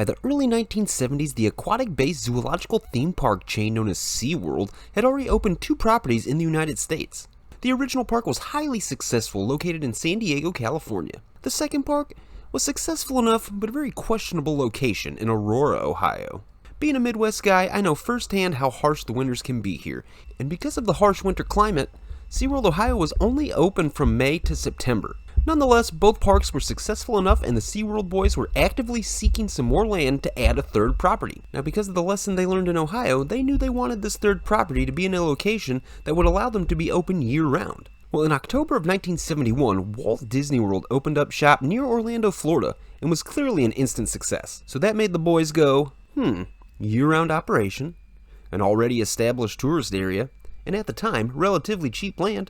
By the early 1970s, the aquatic-based zoological theme park chain known as Seaworld had already opened 2 properties in the United States. The original park was highly successful, located in San Diego, California. The second park was successful enough, but a very questionable location in Aurora, Ohio. Being a Midwest guy, I know firsthand how harsh the winters can be here, and because of the harsh winter climate, SeaWorld Ohio was only open from May to September. Nonetheless, both parks were successful enough and the SeaWorld boys were actively seeking some more land to add a third property. Now, because of the lesson they learned in Ohio, they knew they wanted this third property to be in a location that would allow them to be open year-round. Well, in October of 1971, Walt Disney World opened up shop near Orlando, Florida, and was clearly an instant success. So that made the boys go, year-round operation, an already established tourist area, and at the time, relatively cheap land.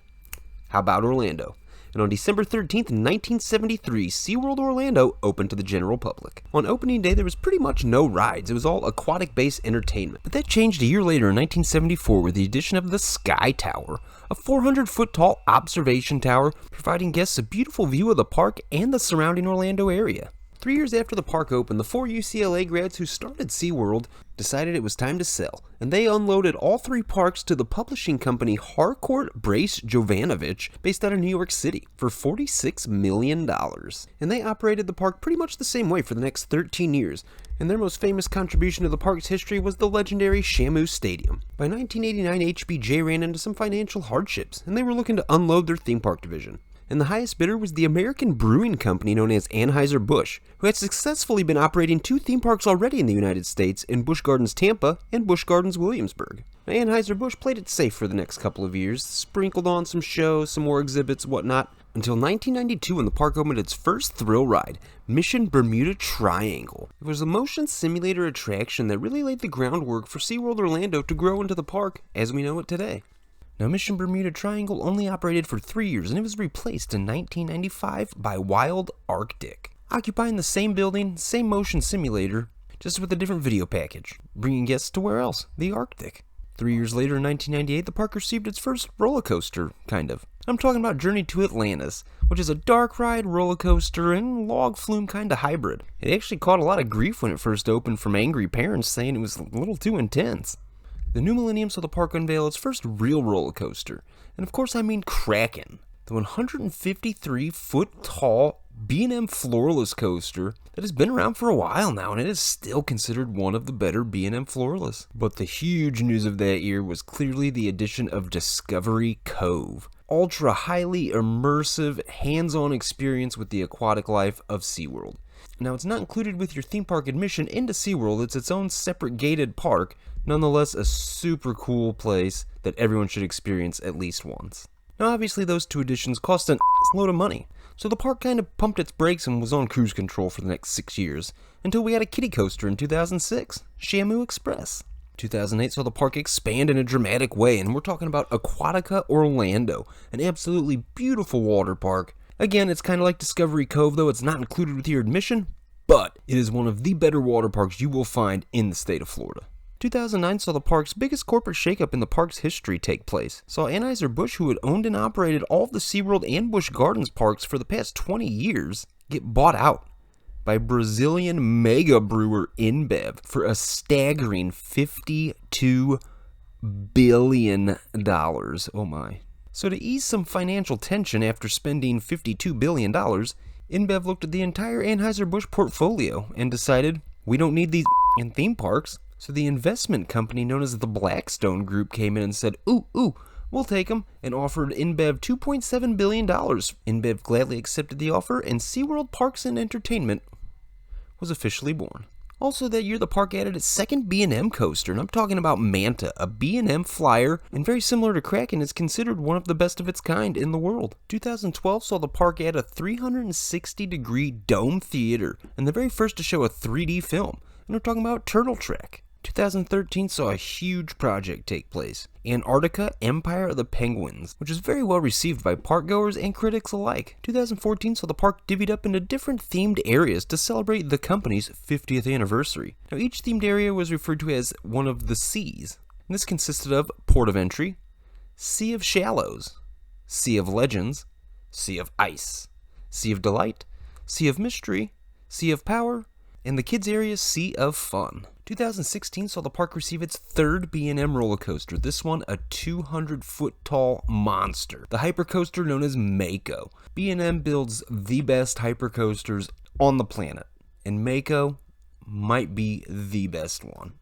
How about Orlando? And on December 13th, 1973, SeaWorld Orlando opened to the general public. On opening day, there was pretty much no rides. It was all aquatic-based entertainment. But that changed a year later in 1974 with the addition of the Sky Tower, a 400-foot-tall observation tower providing guests a beautiful view of the park and the surrounding Orlando area. 3 years after the park opened, the 4 UCLA grads who started SeaWorld decided it was time to sell, and they unloaded all 3 parks to the publishing company Harcourt Brace Jovanovich, based out of New York City, for $46 million. And they operated the park pretty much the same way for the next 13 years, and their most famous contribution to the park's history was the legendary Shamu Stadium. By 1989, HBJ ran into some financial hardships, and they were looking to unload their theme park division. And the highest bidder was the American brewing company known as Anheuser-Busch, who had successfully been operating 2 theme parks already in the United States in Busch Gardens Tampa and Busch Gardens Williamsburg. Now, Anheuser-Busch played it safe for the next couple of years, sprinkled on some shows, some more exhibits, whatnot, until 1992 when the park opened its first thrill ride, Mission Bermuda Triangle. It was a motion simulator attraction that really laid the groundwork for SeaWorld Orlando to grow into the park as we know it today. Now, Mission Bermuda Triangle only operated for 3 years, and it was replaced in 1995 by Wild Arctic, occupying the same building, same motion simulator, just with a different video package, bringing guests to where else? The Arctic. 3 years later, in 1998, the park received its first roller coaster, kind of. I'm talking about Journey to Atlantis, which is a dark ride, roller coaster, and log flume kind of hybrid. It actually caught a lot of grief when it first opened from angry parents saying it was a little too intense. The new millennium saw the park unveil its first real roller coaster, and of course I mean Kraken, the 153-foot-tall B&M floorless coaster that has been around for a while now, and it is still considered one of the better B&M floorless. But the huge news of that year was clearly the addition of Discovery Cove, ultra highly immersive, hands-on experience with the aquatic life of SeaWorld. Now, it's not included with your theme park admission into SeaWorld, it's its own separate gated park. Nonetheless, a super cool place that everyone should experience at least once. Now, obviously, those 2 additions cost a load of money, so the park kind of pumped its brakes and was on cruise control for the next 6 years, until we had a kiddie coaster in 2006, Shamu Express. 2008 saw the park expand in a dramatic way, and we're talking about Aquatica Orlando, an absolutely beautiful water park. Again, it's kind of like Discovery Cove, though it's not included with your admission, but it is one of the better water parks you will find in the state of Florida. 2009 saw the park's biggest corporate shakeup in the park's history take place. Saw Anheuser-Busch, who had owned and operated all of the SeaWorld and Busch Gardens parks for the past 20 years, get bought out by Brazilian mega brewer InBev for a staggering $52 billion. Oh my. So to ease some financial tension after spending $52 billion, InBev looked at the entire Anheuser-Busch portfolio and decided, we don't need these in theme parks. So the investment company known as the Blackstone Group came in and said, ooh, we'll take them, and offered InBev $2.7 billion. InBev gladly accepted the offer, and SeaWorld Parks and Entertainment was officially born. Also that year, the park added its second B&M coaster, and I'm talking about Manta, a B&M flyer, and very similar to Kraken, is considered one of the best of its kind in the world. 2012 saw the park add a 360-degree dome theater, and the very first to show a 3D film, and we're talking about Turtle Trek. 2013 saw a huge project take place, Antarctica Empire of the Penguins, which is very well received by parkgoers and critics alike. 2014 saw the park divvied up into different themed areas to celebrate the company's 50th anniversary. Now, each themed area was referred to as one of the Seas, and this consisted of Port of Entry, Sea of Shallows, Sea of Legends, Sea of Ice, Sea of Delight, Sea of Mystery, Sea of Power, and the kids area Sea of Fun. 2016 saw the park receive its third B&M roller coaster, this one a 200-foot tall monster, the hypercoaster known as Mako. B&M builds the best hypercoasters on the planet, and Mako might be the best one.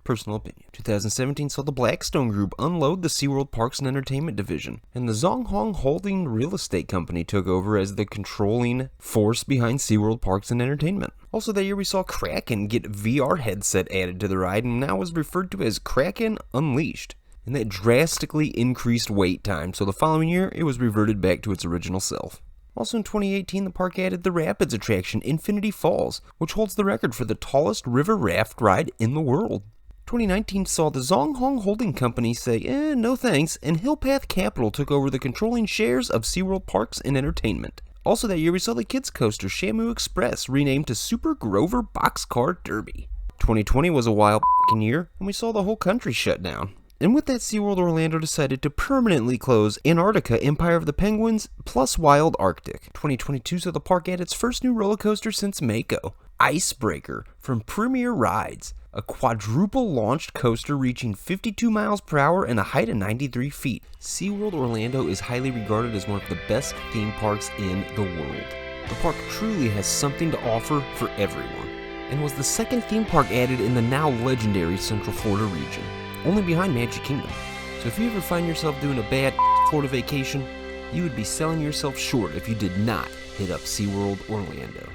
Personal opinion. 2017 saw the Blackstone Group unload the Seaworld Parks and Entertainment division, and the Zonghong Holding Real Estate Company took over as the controlling force behind Seaworld Parks and Entertainment. Also that year we saw Kraken get VR headset added to the ride and now is referred to as Kraken Unleashed, and that drastically increased wait time, so the following year it was reverted back to its original self. Also in 2018, the park added the Rapids attraction Infinity Falls, which holds the record for the tallest river raft ride in the world. 2019 saw the Zonghong Holding Company say, no thanks, and Hillpath Capital took over the controlling shares of Seaworld Parks and Entertainment. Also that year we saw the kids coaster Shamu Express renamed to Super Grover Boxcar Derby. 2020 was a wild year, and we saw the whole country shut down. And with that, SeaWorld Orlando decided to permanently close Antarctica Empire of the Penguins plus Wild Arctic. 2022 saw the park add its first new roller coaster since Mako, Icebreaker from Premier Rides, a quadruple-launched coaster reaching 52 miles per hour and a height of 93 feet. SeaWorld Orlando is highly regarded as one of the best theme parks in the world. The park truly has something to offer for everyone, and was the second theme park added in the now legendary Central Florida region, only behind Magic Kingdom. So if you ever find yourself doing a bad Florida vacation, you would be selling yourself short if you did not hit up SeaWorld Orlando.